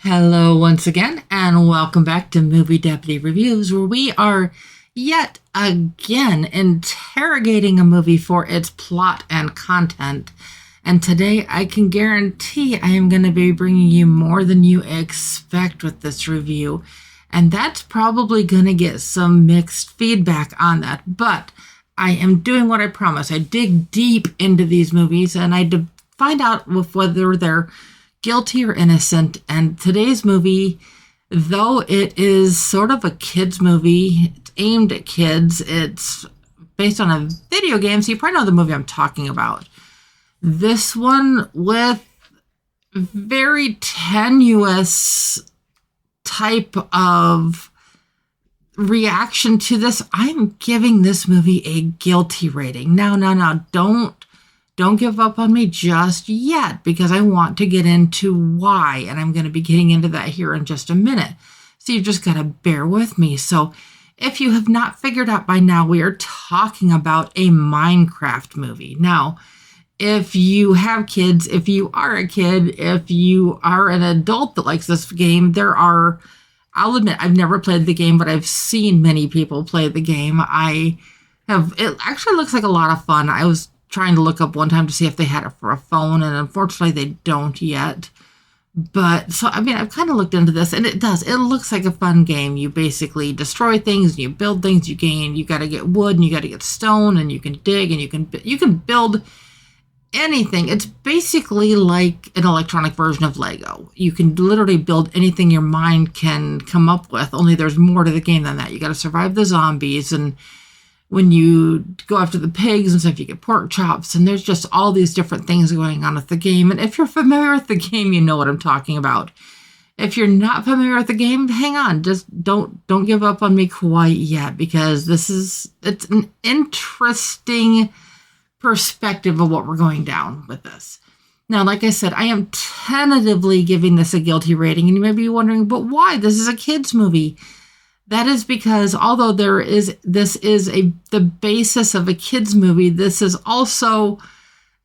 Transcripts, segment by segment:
Hello once again, and welcome back to Movie Deputy Reviews, where we are yet again interrogating a movie for its plot and content. And today I can guarantee I am going to be bringing you more than you expect with this review. And that's probably going to get some mixed feedback on that. But I am doing what I promised. I dig deep into these movies and I find out whether they're guilty or innocent. And today's movie, though it is sort of a kids movie, it's aimed at kids, it's based on a video game, so you probably know the movie I'm talking about. This one with very tenuous type of reaction to this, I'm giving this movie a guilty rating. Now, don't give up on me just yet, because I want to get into why, and I'm going to be getting into that here in just a minute. So you've just got to bear with me. So if you have not figured out by now, we are talking about a Minecraft movie. Now, if you have kids, if you are a kid, if you are an adult that likes this game, I'll admit, I've never played the game, but I've seen many people play the game. It actually looks like a lot of fun. I was trying to look up one time to see if they had it for a phone, and unfortunately they don't yet. But so, I've kind of looked into this, and it looks like a fun game. You basically destroy things, and you build things, you got to get wood, and you got to get stone, and you can dig, and you can build anything. It's basically like an electronic version of Lego. You can literally build anything your mind can come up with, only there's more to the game than that. You got to survive the zombies, and when you go after the pigs and stuff, you get pork chops, and there's just all these different things going on with the game. And if you're familiar with the game, you know what I'm talking about. If you're not familiar with the game, hang on. Just don't give up on me quite yet, because it's an interesting perspective of what we're going down with this. Now, like I said, I am tentatively giving this a guilty rating, and you may be wondering, but why? This is a kids movie. That is because although this is the basis of a kids movie, this is also,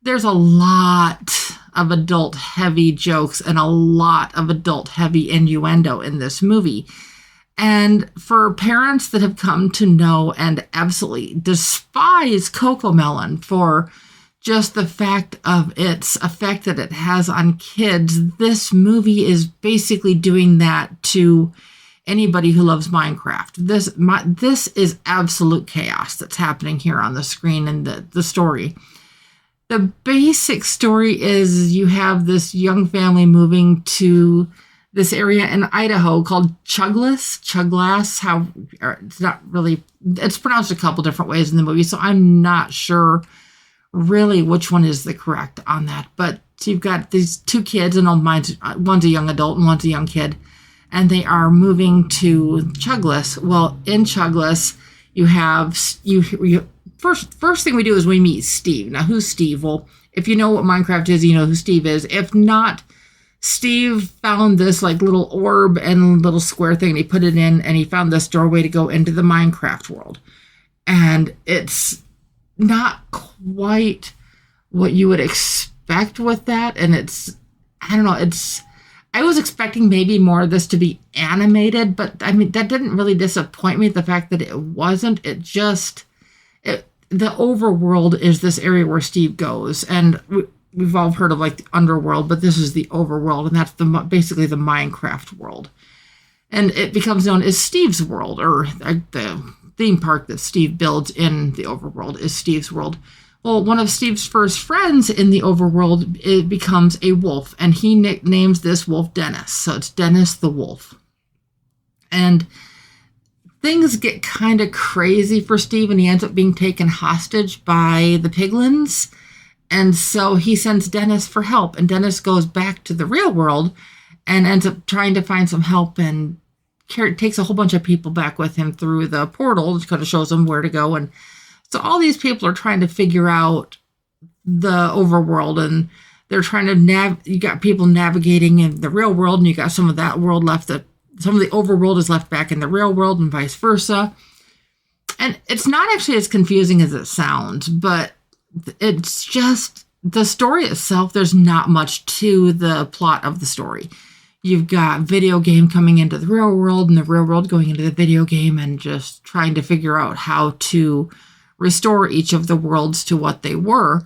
there's a lot of adult heavy jokes and a lot of adult heavy innuendo in this movie. And for parents that have come to know and absolutely despise Cocomelon for just the fact of its effect that it has on kids, this movie is basically doing that to anybody who loves Minecraft. This is absolute chaos that's happening here on the screen and the story. The basic story is you have this young family moving to this area in Idaho called chuglass. It's pronounced a couple different ways in the movie, so I'm not sure really which one is the correct on that. But so you've got these two kids, and one's a young adult and one's a young kid, and they are moving to chuglass. Well, in chuglass, you have first thing we do is we meet Steve. Now, who's Steve? Well, if you know what Minecraft is, you know who Steve is. If not, Steve found this like little orb and little square thing, and he put it in, and he found this doorway to go into the Minecraft world. And it's not quite what you would expect with that. And I was expecting maybe more of this to be animated, but that didn't really disappoint me, the fact that it wasn't. The Overworld is this area where Steve goes, and we've all heard of like the Underworld, but this is the Overworld, and that's basically the Minecraft world. And it becomes known as Steve's World, or the theme park that Steve builds in the Overworld is Steve's World. Well, one of Steve's first friends in the Overworld, it becomes a wolf, and he nicknames this wolf Dennis. So it's Dennis the wolf. And things get kind of crazy for Steve, and he ends up being taken hostage by the piglins. And so he sends Dennis for help, and Dennis goes back to the real world and ends up trying to find some help, and takes a whole bunch of people back with him through the portal, which kind of shows them where to go. And so all these people are trying to figure out the Overworld, and they're trying to you got people navigating in the real world, and you got some of that world left, some of the Overworld is left back in the real world, and vice versa. And it's not actually as confusing as it sounds, but it's just the story itself. There's not much to the plot of the story. You've got video game coming into the real world and the real world going into the video game and just trying to figure out how to restore each of the worlds to what they were.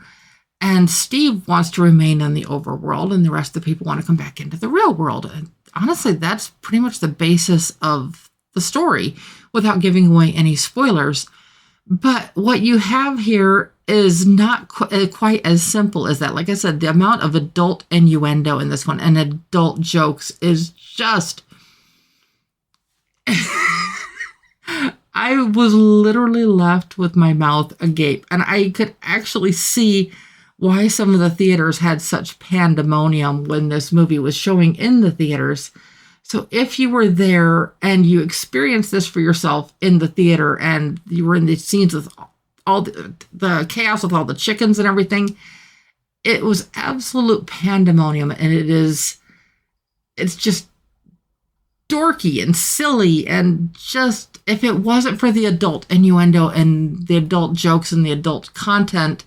And Steve wants to remain in the overworld and the rest of the people want to come back into the real world. And honestly, that's pretty much the basis of the story without giving away any spoilers. But what you have here is not quite as simple as that. Like I said, the amount of adult innuendo in this one and adult jokes is just... I was literally left with my mouth agape. And I could actually see why some of the theaters had such pandemonium when this movie was showing in the theaters. So if you were there and you experienced this for yourself in the theater and you were in the scenes with all the chaos with all the chickens and everything, it was absolute pandemonium. And it's just dorky and silly and just, if it wasn't for the adult innuendo and the adult jokes and the adult content,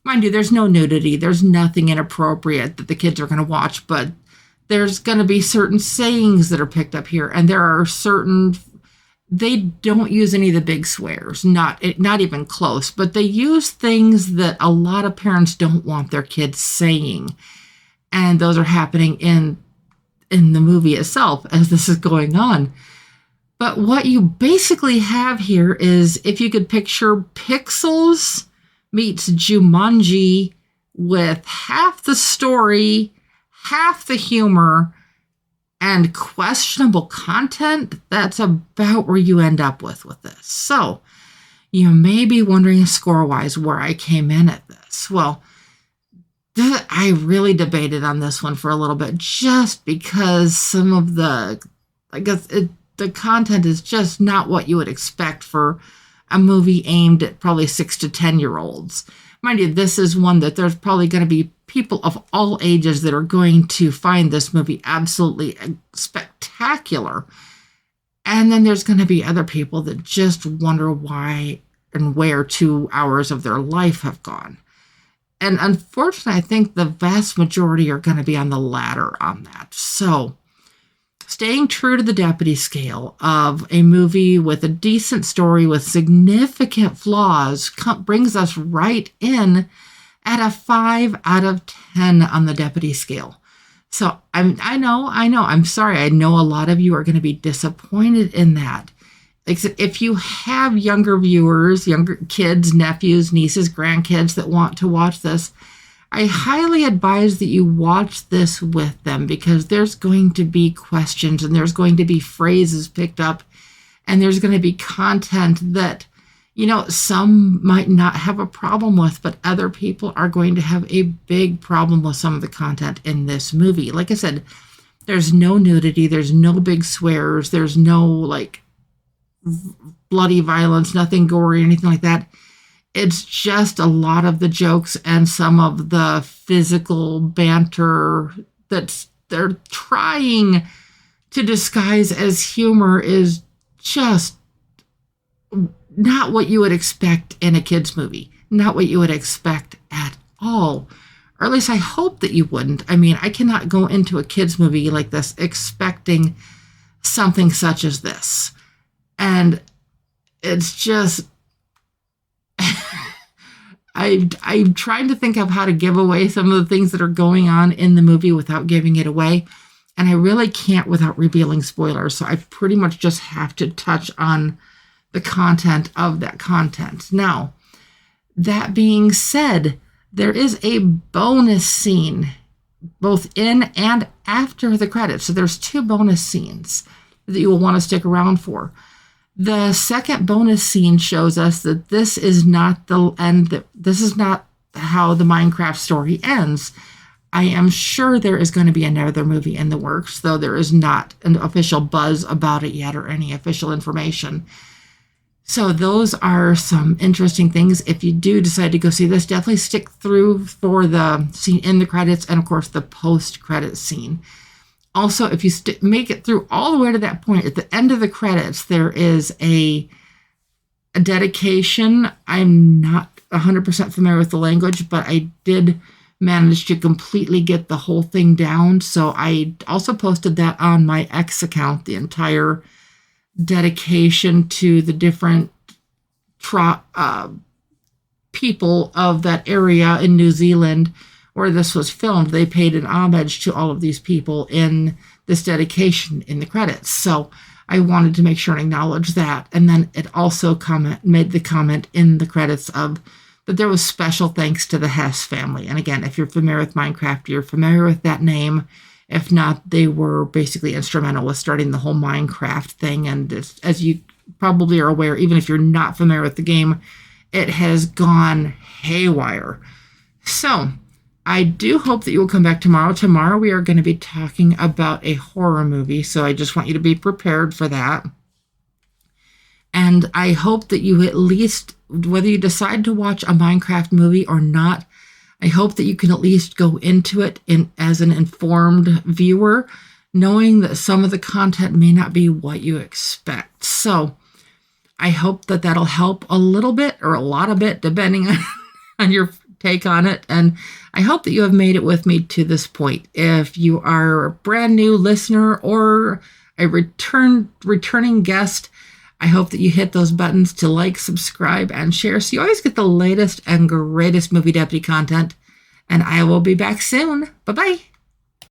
mind you, there's no nudity, there's nothing inappropriate that the kids are going to watch, but there's going to be certain sayings that are picked up here, and there are certain, they don't use any of the big swears, not even close, but they use things that a lot of parents don't want their kids saying, and those are happening in the movie itself as this is going on. But what you basically have here is, if you could picture Pixels meets Jumanji with half the story, half the humor, and questionable content, that's about where you end up with this. So you may be wondering score-wise where I came in at this. Well, I really debated on this one for a little bit just because some of the content is just not what you would expect for a movie aimed at probably 6 to 10-year-olds. Mind you, this is one that there's probably going to be people of all ages that are going to find this movie absolutely spectacular. And then there's going to be other people that just wonder why and where 2 hours of their life have gone. And unfortunately, I think the vast majority are going to be on the latter on that. So, staying true to the deputy scale of a movie with a decent story with significant flaws brings us right in at a 5 out of 10 on the deputy scale. So I know, I'm sorry. I know a lot of you are going to be disappointed in that. Except if you have younger viewers, younger kids, nephews, nieces, grandkids that want to watch this, I highly advise that you watch this with them, because there's going to be questions and there's going to be phrases picked up and there's going to be content that, some might not have a problem with, but other people are going to have a big problem with some of the content in this movie. Like I said, there's no nudity, there's no big swears, there's no bloody violence, nothing gory, anything like that. It's just a lot of the jokes and some of the physical banter that they're trying to disguise as humor is just not what you would expect in a kid's movie. Not what you would expect at all. Or at least I hope that you wouldn't. I mean, I cannot go into a kid's movie like this expecting something such as this. And it's just... I'm trying to think of how to give away some of the things that are going on in the movie without giving it away. And I really can't without revealing spoilers. So I pretty much just have to touch on the content of that content. Now, that being said, there is a bonus scene both in and after the credits. So there's 2 bonus scenes that you will want to stick around for. The second bonus scene shows us that this is not the end. This is not how the Minecraft story ends. I am sure there is going to be another movie in the works, though there is not an official buzz about it yet or any official information. So those are some interesting things. If you do decide to go see this, definitely stick through for the scene in the credits and, of course, the post-credit scene. Also, if you make it through all the way to that point, at the end of the credits, there is a dedication. I'm not 100% familiar with the language, but I did managed to completely get the whole thing down. So I also posted that on my X account, the entire dedication to the different people of that area in New Zealand where this was filmed. They paid an homage to all of these people in this dedication in the credits. So I wanted to make sure and acknowledge that. And then it also made the comment in the credits of that there was special thanks to the Hess family. And again, if you're familiar with Minecraft, you're familiar with that name. If not, they were basically instrumental with starting the whole Minecraft thing. And as you probably are aware, even if you're not familiar with the game, it has gone haywire. So I do hope that you will come back tomorrow. Tomorrow we are going to be talking about a horror movie. So I just want you to be prepared for that. And I hope that you at least, whether you decide to watch a Minecraft movie or not, I hope that you can at least go into it as an informed viewer, knowing that some of the content may not be what you expect. So I hope that that'll help a little bit or a lot of it, depending on your take on it. And I hope that you have made it with me to this point. If you are a brand new listener or a returning guest, I hope that you hit those buttons to like, subscribe, and share so you always get the latest and greatest Movie Deputy content. And I will be back soon. Bye-bye.